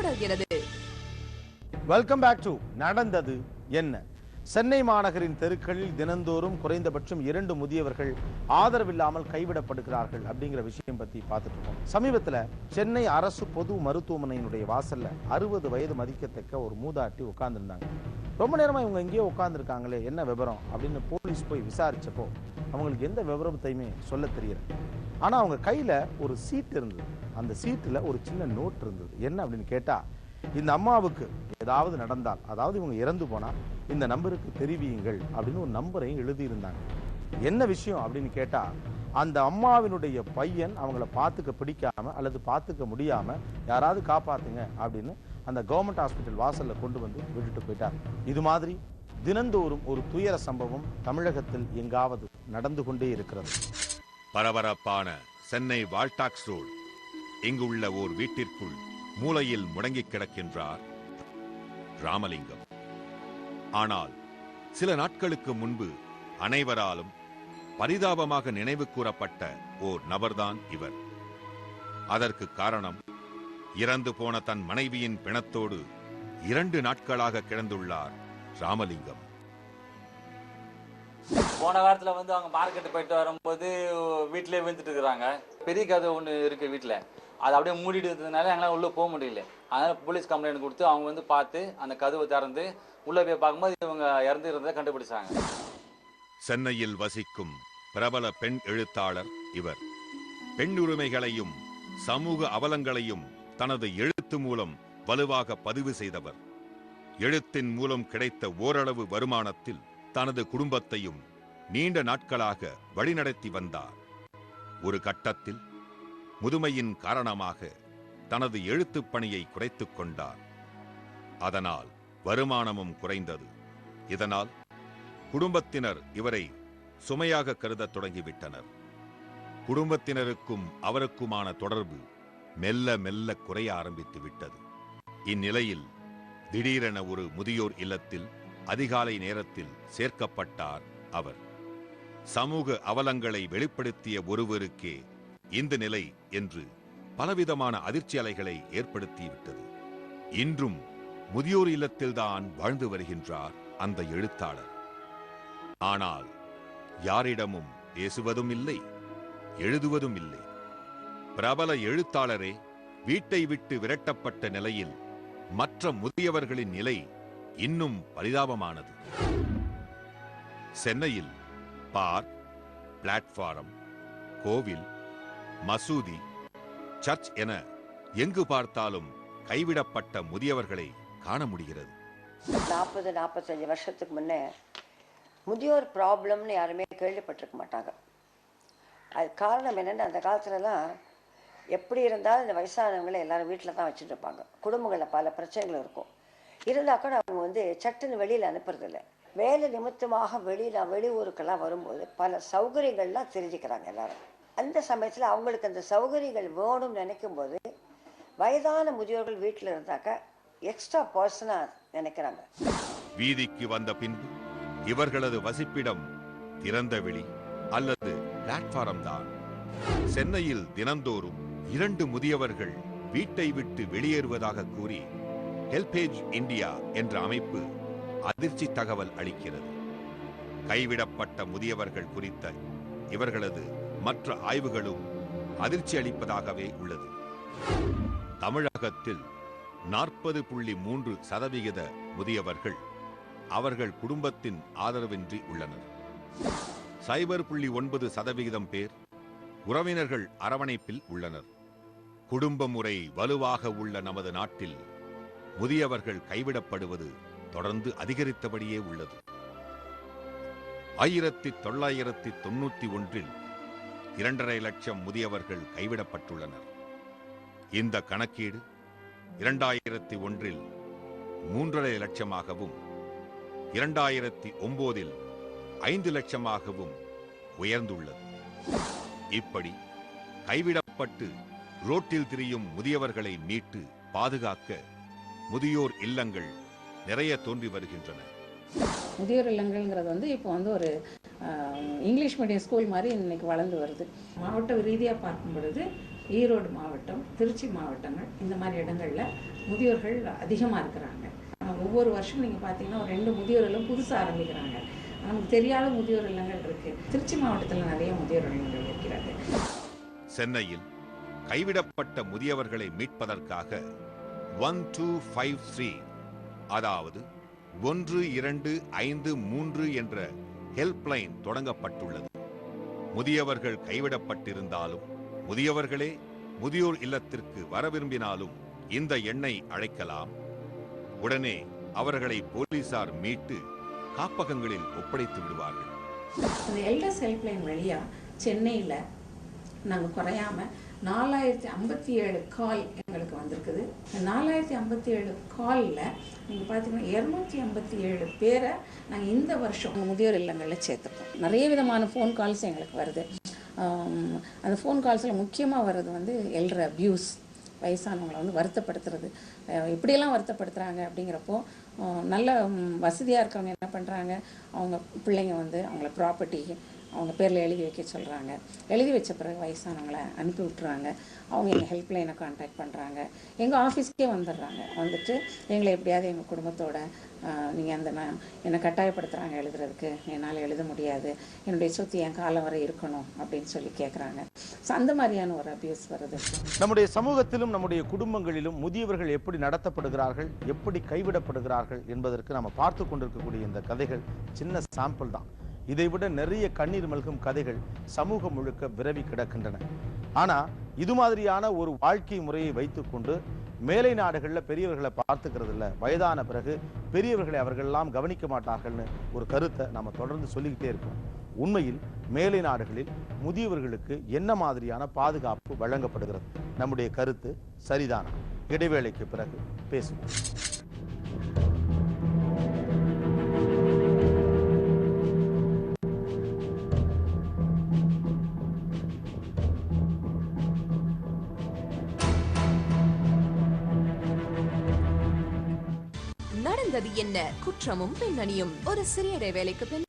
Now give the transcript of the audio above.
தொடர்கிறது. Welcome back to நடந்தது என்ன. சென்னை மாநகரின் தெருக்களில் தினந்தோறும் குறைந்தபட்சம் 2 முதியவர்கள் ஆதரவில்லாமல் கைவிடப்படுகிறார்கள் அப்படிங்கிற விஷயம் பத்தி பார்த்துட்டு இருக்கோம். சமீபத்தில் சென்னை அரசு பொது மருத்துவமனையினுடைய வாசல்ல 60 வயது மதிக்கத்தக்க ஒரு மூதாட்டி உட்கார்ந்துருந்தாங்க. ரொம்ப நேரமா இவங்க இங்கேயே உட்கார்ந்துருக்காங்களே, என்ன விவரம் அப்படின்னு போலீஸ் போய் விசாரிச்சப்போ அவங்களுக்கு எந்த விவரத்தையுமே சொல்ல தெரியல. ஆனா அவங்க கையில ஒரு சீட் இருந்தது. அந்த சீட்டுல ஒரு சின்ன நோட் இருந்தது. என்ன அப்படின்னு கேட்டா, இந்த அம்மாவுக்கு ஏதாவது நடந்தால், அதாவது இவங்க இறந்து போனா இந்த நம்பருக்கு தெரிவியுங்கள் அப்படின்னு ஒரு நம்பரையும் எழுதியிருந்தாங்க. என்ன விஷயம் அப்படின்னு கேட்டா, அந்த அம்மாவினுடைய பையன் அவங்கள பார்த்துக்க பிடிக்காம அல்லது பார்த்துக்க முடியாம யாராவது காப்பாத்துங்க அப்படின்னு அந்த கவர்மெண்ட் ஹாஸ்பிட்டல் வாசல்ல கொண்டு வந்து விட்டுட்டு போயிட்டார். இது மாதிரி தினந்தோறும் ஒரு துயர சம்பவம் தமிழகத்தில் எங்காவது நடந்து கொண்டே இருக்கிறது. பரபரப்பான சென்னை வால்டாக்ஸ் ரோடு இங்கு உள்ள ஓர் வீட்டிற்குள் மூலையில் முடங்கி கிடக்கின்றார் ராமலிங்கம். ஆனால் சில நாட்களுக்கு முன்பு அனைவராலும் பரிதாபமாக நினைவு கூறப்பட்ட ஓர் நபர்தான் இவர். அதற்கு காரணம், இறந்து போன தன் மனைவியின் பிணத்தோடு 2 நாட்களாக கிடந்துள்ளார் ராமலிங்கம். போன வாரத்தில் அவங்க மார்க்கெட்டு போயிட்டு வரும்போது வீட்டிலே விழுந்துட்டு இருக்கிறாங்க. பெரிய கதை ஒன்று இருக்குது வீட்டில், அதை அப்படியே மூடிட்டு இருந்ததுனால எங்களால் உள்ளே போக முடியல. அதனால் போலீஸ் கம்ப்ளைண்ட் கொடுத்து அவங்க பார்த்து அந்த கதவை திறந்து உள்ளே போய் பார்க்கும்போது இவங்க இறந்து இருந்ததை கண்டுபிடிச்சாங்க. சென்னையில் வசிக்கும் பிரபல பெண் எழுத்தாளர் இவர். பெண் உரிமைகளையும் சமூக அவலங்களையும் தனது எழுத்து மூலம் வலுவாக பதிவு செய்தவர். எழுத்தின் மூலம் கிடைத்த ஓரளவு வருமானத்தில் தனது குடும்பத்தையும் நீண்ட நாட்களாக வழிநடத்தி வந்தார். ஒரு கட்டத்தில் முதுமையின் காரணமாக தனது எழுத்துப் பணியை குறைத்துக் கொண்டார். அதனால் வருமானமும் குறைந்தது. இதனால் குடும்பத்தினர் இவரை சுமையாக கருதத் தொடங்கிவிட்டனர். குடும்பத்தினருக்கும் அவருக்குமான தொடர்பு மெல்ல மெல்ல குறைய ஆரம்பித்து விட்டது. இந்நிலையில் திடீரென ஒரு முதியோர் இல்லத்தில் அதிகாலை நேரத்தில் சேர்க்கப்பட்டார் அவர். சமூக அவலங்களை வெளிப்படுத்திய ஒருவருக்கே இந்த நிலை என்று பலவிதமான அதிர்ச்சி அலைகளை ஏற்படுத்திவிட்டது. இன்றும் முதியோர் இல்லத்தில்தான் வாழ்ந்து வருகின்றார் அந்த எழுத்தாளர். ஆனால் யாரிடமும் பேசுவதும் இல்லை, எழுதுவதும் இல்லை. பிரபல எழுத்தாளரே வீட்டை விட்டு விரட்டப்பட்ட நிலையில் மற்ற முதியவர்களின் நிலை இன்னும் பரிதாபமானது. சென்னையில் பார்க், பிளாட்பாரம், கோவில், மசூதி, சர்ச் என எங்கு பார்த்தாலும் கைவிடப்பட்ட முதியவர்களை காண முடிகிறது. 40-45 வருஷத்துக்கு முன்னே முதியோர் ப்ராப்ளம்னு யாருமே கேள்விப்பட்டிருக்க மாட்டாங்க. அது காரணம் என்னென்னு, அந்த காலத்துலலாம் எப்படி இருந்தாலும் இந்த வயசானவங்களை எல்லாரும் வீட்டில் தான் வச்சுட்டு இருப்பாங்க. குடும்பங்களில் பல பிரச்சனைகள் இருக்கும். இருந்தால் கூட அவங்க சட்டுன்னு வெளியில் அனுப்புறதில்லை. வேலை நிமித்தமாக வெளியூருக்கெல்லாம் வரும்போது பல சௌகரியங்கள்லாம் தெரிஞ்சுக்கிறாங்க எல்லாரும். அந்த சமயத்தில் அவங்களுக்கு அந்த சௌகரியங்கள் வேணும்னு நினைக்கும் போது வயதான முதியோர்கள் வீட்டில் இருந்தாக்க எக்ஸ்ட்ரா பர்சனாக நினைக்கிறாங்க. வீதிக்கு வந்த பின்பு இவர்களது வசிப்பிடம் திறந்த வெளி அல்லது பிளாட்பாரம் தான். சென்னையில் தினந்தோறும் 2 முதியவர்கள் வீட்டை விட்டு வெளியேறுவதாக கூறி ஹெல்பேஜ் இந்தியா என்ற அமைப்பு அதிர்ச்சி தகவல் அளிக்கிறது. கைவிடப்பட்ட முதியவர்கள் குறித்த இவர்களது மற்ற ஆய்வுகளும் அதிர்ச்சி அளிப்பதாகவே உள்ளது. தமிழகத்தில் 40.3% முதியவர்கள் அவர்கள் குடும்பத்தின் ஆதரவின்றி உள்ளனர். 0.9% பேர் உறவினர்கள் அரவணைப்பில் உள்ளனர். குடும்ப முறை வலுவாக உள்ள நமது நாட்டில் முதியவர்கள் கைவிடப்படுவது தொடர்ந்து அதிகரித்தபடியே உள்ளது. 1991 2.5 லட்சம் முதியவர்கள் கைவிடப்பட்டுள்ளனர். இந்த கணக்கீடு 2001 3.5 லட்சமாகவும் 2009 5 லட்சமாகவும் உயர்ந்துள்ளது. இப்படி கைவிடப்பட்டு ரோட்டில் திரியும் முதியவர்களை மீட்டு பாதுகாக்க முதியோர் இல்லங்கள் நிறைய தோன்றி வருகின்றன. முதியோர் இல்லங்கள்ங்கிறது இப்போ ஒரு இங்கிலீஷ் மீடியம் ஸ்கூல் மாதிரி இன்னைக்கு வளர்ந்து வருது. மாவட்ட ரீதியாக பார்க்கும் பொழுது ஈரோடு மாவட்டம், திருச்சி மாவட்டங்கள் இந்த மாதிரி இடங்களில் முதியோர்கள் அதிகமாக இருக்கிறாங்க. ஒவ்வொரு வருஷமும் நீங்கள் பார்த்தீங்கன்னா ஒரு 2 முதியோர் இல்லம் புதுசாக ஆரம்பிக்கிறாங்க. நமக்கு தெரியாத முதியோர் இல்லங்கள் இருக்குது. திருச்சி மாவட்டத்தில் நிறைய முதியோர் இல்லங்கள் இருக்கிறது. சென்னையில் கைவிடப்பட்ட முதியவர்களை மீட்பதற்காக 1253 அதாவது 1253 என்ற ஹெல்ப்லைன் தொடங்கப்பட்டுள்ளது. முதியவர்கள் கைவிடப்பட்டிருந்தாலும் முதியவர்களே முதியோர் இல்லத்திற்கு வர விரும்பினாலும் இந்த எண்ணை அழைக்கலாம். உடனே அவர்களை போலீசார் மீட்டு காப்பகங்களில் ஒப்படைத்து விடுவார்கள். இந்த எல்டர்ஸ் ஹெல்ப்லைன் வழியா சென்னையில் நாங்கள் குறையாம 4057 கால் எங்களுக்கு வந்திருக்குது. 4057 காலில் நீங்கள் பார்த்தீங்கன்னா 257 பேரை நாங்கள் இந்த வருஷம் முதியோர் இல்லங்களில் சேர்த்துப்போம். நிறைய விதமான ஃபோன் கால்ஸ் எங்களுக்கு வருது. அந்த ஃபோன் கால்ஸில் முக்கியமாக வர்றது வந்து எல்டர் அப்யூஸ், வயசானவங்களை வந்து வருத்தப்படுத்துறது. இப்படியெல்லாம் வருத்தப்படுத்துகிறாங்க அப்படிங்கிறப்போ நல்ல வசதியாக இருக்கவங்க என்ன பண்ணுறாங்க, அவங்க பிள்ளைங்க வந்து அவங்கள ப்ராப்பர்ட்டி அவங்க பேரில் எழுதி வைக்க சொல்கிறாங்க. எழுதி வச்ச பிறகு வயசானவங்களை அனுப்பி விட்டுறாங்க. அவங்க எங்கள் ஹெல்ப்லைனை கான்டாக்ட் பண்ணுறாங்க. எங்கள் ஆஃபீஸ்க்கே வந்துடுறாங்க. வந்துட்டு எங்களை எப்படியாவது எங்கள் குடும்பத்தோட நீங்கள் என்னை கட்டாயப்படுத்துகிறாங்க எழுதுறதுக்கு, என்னால் எழுத முடியாது, என்னுடைய சொத்து என் காலம் வரை இருக்கணும் அப்படின்னு சொல்லி கேட்குறாங்க. ஸோ அந்த மாதிரியான ஒரு அபியூஸ் வருது. நம்முடைய சமூகத்திலும் நம்முடைய குடும்பங்களிலும் முதியவர்கள் எப்படி நடத்தப்படுகிறார்கள், எப்படி கைவிடப்படுகிறார்கள் என்பதற்கு நம்ம பார்த்து கொண்டிருக்கக்கூடிய இந்த கதைகள் சின்ன சாம்பிள் தான். இதைவிட நிறைய கண்ணீர் மல்கும் கதைகள் சமூகம் முழுக்க விரவி கிடக்கின்றன. ஆனா இது மாதிரியான ஒரு வாழ்க்கை முறையை வைத்துக்கொண்டு மேலை நாடுகளில் பெரியவர்களை பார்த்துக்கிறது இல்லை, வயதான பிறகு பெரியவர்களை அவர்களெல்லாம் கவனிக்க மாட்டார்கள்னு ஒரு கருத்தை நம்ம தொடர்ந்து சொல்லிக்கிட்டே இருக்கோம். உண்மையில் மேலை நாடுகளில் முதியவர்களுக்கு என்ன மாதிரியான பாதுகாப்பு வழங்கப்படுகிறது? நம்முடைய கருத்து சரிதானா? இடைவேளைக்கு பிறகு பேசுவோம். நடந்தது என்ன? குற்றமும் பின்னணியும். ஒரு சிறிய இடைவேளைக்கு பின்